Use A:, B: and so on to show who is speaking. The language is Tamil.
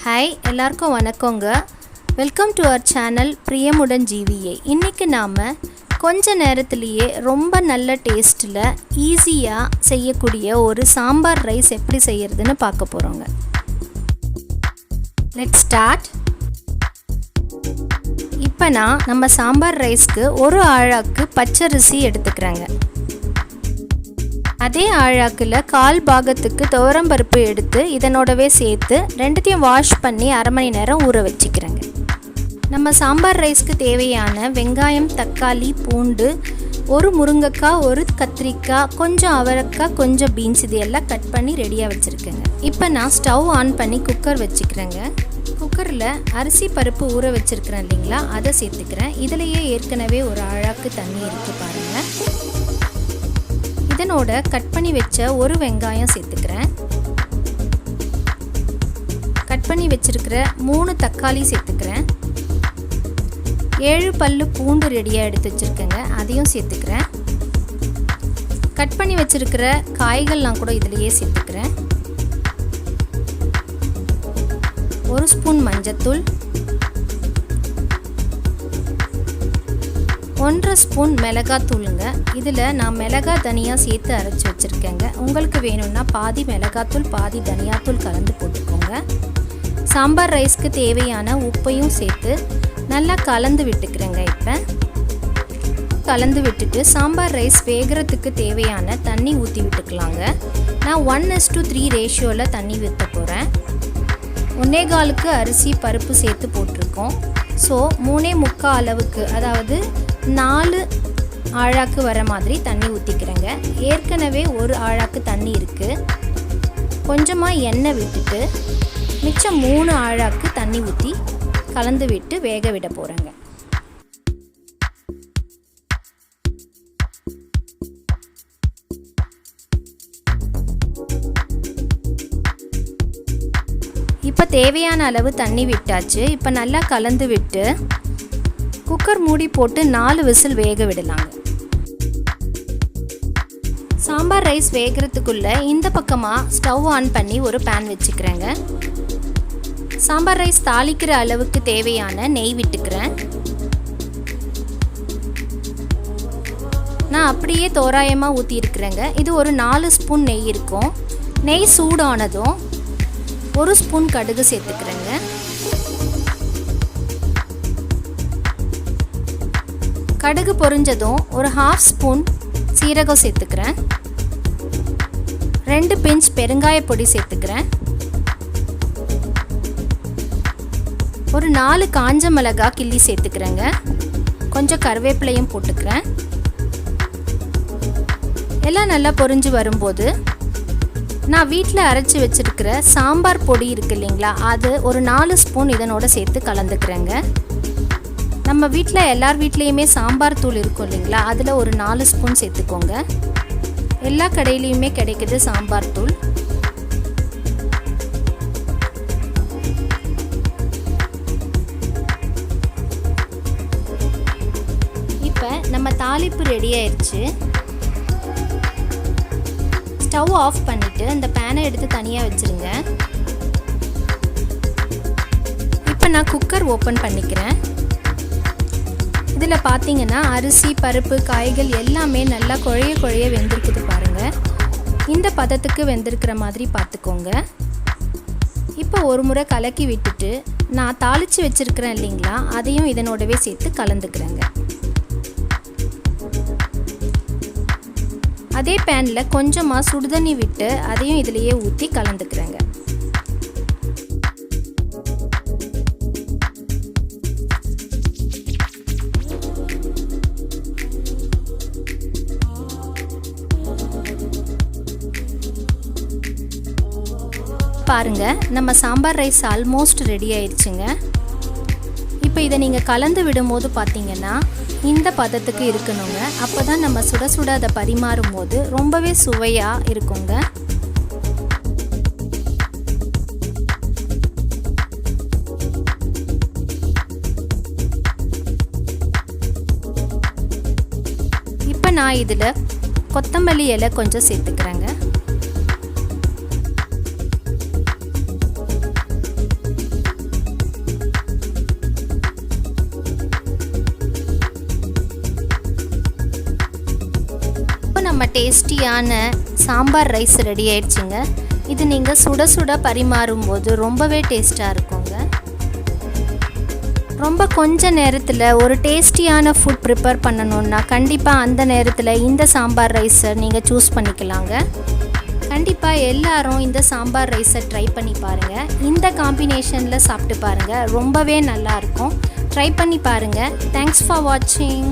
A: ஹாய், எல்லாருக்கும் வணக்கங்க. Welcome to our channel Priyamudan GVA. இன்றைக்கி நாம் கொஞ்ச நேரத்திலேயே ரொம்ப நல்ல டேஸ்ட்டில் ஈஸியாக செய்யக்கூடிய ஒரு சாம்பார் ரைஸ் எப்படி செய்கிறதுன்னு பார்க்க போகிறோங்க. Let's start. இப்போ நான் நம்ம சாம்பார் ரைஸ்க்கு ஒரு ஆழாக்கு பச்சரிசி எடுத்துக்கிறேங்க. அதே ஆழாக்கில் 1/4 பாகத்துக்கு துவரம்பருப்பு எடுத்து இதனோடவே சேர்த்து ரெண்டுத்தையும் வாஷ் பண்ணி அரை மணி நேரம் ஊற வச்சுக்கிறேங்க. நம்ம சாம்பார் ரைஸ்க்கு தேவையான வெங்காயம், தக்காளி, பூண்டு, ஒரு முருங்கைக்காய், ஒரு கத்திரிக்காய், கொஞ்சம் அவரைக்காய், கொஞ்சம் பீன்ஸ் இது எல்லாம் கட் பண்ணி ரெடியாக வச்சுருக்கேங்க. இப்போ நான் ஸ்டவ் ஆன் பண்ணி குக்கர் வச்சுக்கிறேங்க. குக்கரில் அரிசி பருப்பு ஊற வச்சுருக்கிறேன் இல்லைங்களா, அதை சேர்த்துக்கிறேன். இதிலையே ஏற்கனவே ஒரு ஆழாக்கு தண்ணி இருக்குது பாருங்கள். இதனோட கட் பண்ணி வச்ச ஒரு வெங்காயம் சேர்த்துக்கிறேன். கட் பண்ணி வச்சிருக்கிற 3 தக்காளி சேர்த்துக்கிறேன். 7 பல்லு பூண்டு ரெடியாக எடுத்து வச்சுருக்கேங்க, அதையும் சேர்த்துக்கிறேன். கட் பண்ணி வச்சிருக்கிற காய்கள்லாம் கூட இதிலையே சேர்த்துக்கிறேன். 1 ஸ்பூன் மஞ்சத்தூள், 1/2 ஸ்பூன் மிளகாத்தூளுங்க. இதில் நான் மிளகா தனியாக சேர்த்து அரைச்சி வச்சுருக்கேங்க. உங்களுக்கு வேணும்னா பாதி மிளகாத்தூள் பாதி தனியாத்தூள் கலந்து போட்டுக்கோங்க. சாம்பார் ரைஸ்க்கு தேவையான உப்பையும் சேர்த்து நல்லா கலந்து விட்டுக்கிறேங்க. இப்போ கலந்து விட்டுட்டு சாம்பார் ரைஸ் வேகிறதுக்கு தேவையான தண்ணி ஊற்றி விட்டுக்கலாங்க. நான் 1:3 ரேஷியோவில் தண்ணி ஊற்ற போகிறேன். 1/4க்கு அரிசி பருப்பு சேர்த்து போட்டிருக்கோம். ஸோ 3/4 அளவுக்கு, அதாவது 4 ஆழாக்கு வர மாதிரி தண்ணி ஊற்றிக்கிறேங்க. ஏற்கனவே ஒரு ஆழாக்கு தண்ணி இருக்குது. கொஞ்சமாக எண்ணெய் விட்டுட்டு மிச்சம் 3 ஆழாக்கு தண்ணி ஊற்றி கலந்து விட்டு வேக விட போகிறேங்க. இப்போ தேவையான அளவு தண்ணி விட்டாச்சு. இப்போ நல்லா கலந்து விட்டு குக்கர் மூடி போட்டு 4 விசில் வேக விடலாங்க. சாம்பார் ரைஸ் வேகிறதுக்குள்ளே இந்த பக்கமாக ஸ்டவ் ஆன் பண்ணி ஒரு பேன் வச்சுக்கிறேங்க. சாம்பார் ரைஸ் தாளிக்கிற அளவுக்கு தேவையான நெய் விட்டுக்கிறேன். நான் அப்படியே தோராயமாக ஊற்றிருக்கிறேங்க. இது ஒரு 4 ஸ்பூன் நெய் இருக்கும். நெய் சூடானதும் 1 ஸ்பூன் கடுகு சேர்த்துக்கிறேங்க. கடுகு பொரிஞ்சதும் ஒரு 1/2 ஸ்பூன் சீரகம் சேர்த்துக்கிறேன். 2 பிஞ்ச் பெருங்காய பொடி சேர்த்துக்கிறேன். ஒரு 4 காஞ்ச மிளகாய் கிள்ளி சேர்த்துக்கிறேங்க. கொஞ்சம் கருவேப்பிலையும் போட்டுக்கிறேன். எல்லாம் நல்லா பொரிஞ்சு வரும்போது நான் வீட்டில் அரைச்சி வச்சுருக்கிற சாம்பார் பொடி இருக்குது இல்லைங்களா, அது ஒரு 4 ஸ்பூன் இதனோட சேர்த்து கலந்துக்கிறேங்க. நம்ம வீட்டில் எல்லார் வீட்லேயுமே சாம்பார் தூள் இருக்கும் இல்லைங்களா, அதில் ஒரு 4 ஸ்பூன் சேர்த்துக்கோங்க. எல்லா கடையிலையுமே கிடைக்குது சாம்பார் தூள். இப்போ நம்ம தாளிப்பு ரெடி ஆயிடுச்சு. ஸ்டவ் ஆஃப் பண்ணிவிட்டு அந்த பேனை எடுத்து தனியாக வச்சுருங்க. இப்போ நான் குக்கர் ஓப்பன் பண்ணிக்கிறேன். இதில் பார்த்தீங்கன்னா அரிசி பருப்பு காய்கள் எல்லாமே நல்லா குழைய வெந்திருக்குது பாருங்கள். இந்த பதத்துக்கு வெந்திருக்கிற மாதிரி பார்த்துக்கோங்க. இப்போ ஒரு முறை கலக்கி விட்டுட்டு நான் தாளித்து வச்சுருக்கிறேன் இல்லைங்களா, அதையும் இதனோடவே சேர்த்து கலந்துக்கிறேங்க. அதே பேனில் கொஞ்சமாக சுடுதண்ணி விட்டு அதையும் இதிலையே ஊற்றி கலந்துக்கிறேங்க. பாருங்க, நம்ம சாம்பார் ரைஸ் ஆல்மோஸ்ட் ரெடி ஆயிடுச்சுங்க. இப்போ இதை நீங்கள் கலந்து விடும்போது பார்த்தீங்கன்னா இந்த பதத்துக்கு இருக்கணுங்க. அப்போ தான் நம்ம சுட சுட அதை பரிமாறும் போது ரொம்பவே சுவையாக இருக்குங்க. இப்போ நான் இதில் கொத்தமல்லி இலை கொஞ்சம் சேர்த்துக்கிறேங்க. டேஸ்டியான சாம்பார் ரைஸ் ரெடி ஆயிடுச்சுங்க. இது நீங்கள் சுட சுட பரிமாறும்போது ரொம்பவே டேஸ்ட்டாக இருக்குங்க. ரொம்ப கொஞ்ச நேரத்தில் ஒரு டேஸ்டியான ஃபுட் ப்ரிப்பேர் பண்ணணுன்னா கண்டிப்பாக அந்த நேரத்தில் இந்த சாம்பார் ரைஸை நீங்கள் சூஸ் பண்ணிக்கலாங்க. கண்டிப்பாக எல்லாரும் இந்த சாம்பார் ரைஸை ட்ரை பண்ணி பாருங்கள். இந்த காம்பினேஷனில் சாப்பிட்டு பாருங்கள், ரொம்பவே நல்லாயிருக்கும். ட்ரை பண்ணி பாருங்கள். தேங்க்ஸ் ஃபார் வாட்சிங்.